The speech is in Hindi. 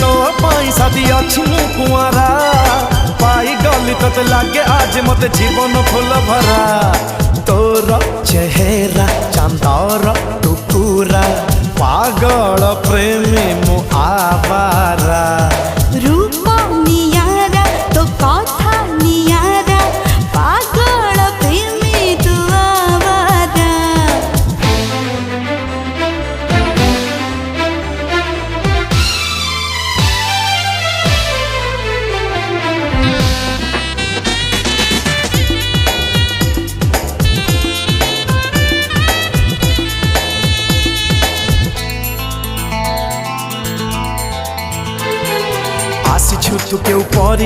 तो पाई शादी अच्छी मु कुआरा पाई गली तो लागे आज मत जीवन फुल भरा तोर चेहरा चांदर टुकुरा पागल प्रेमी मु आवारा रूप नियारा तो कथा नियारा पागल प्रेमी तू आवारा आसी छु तू के ऊपर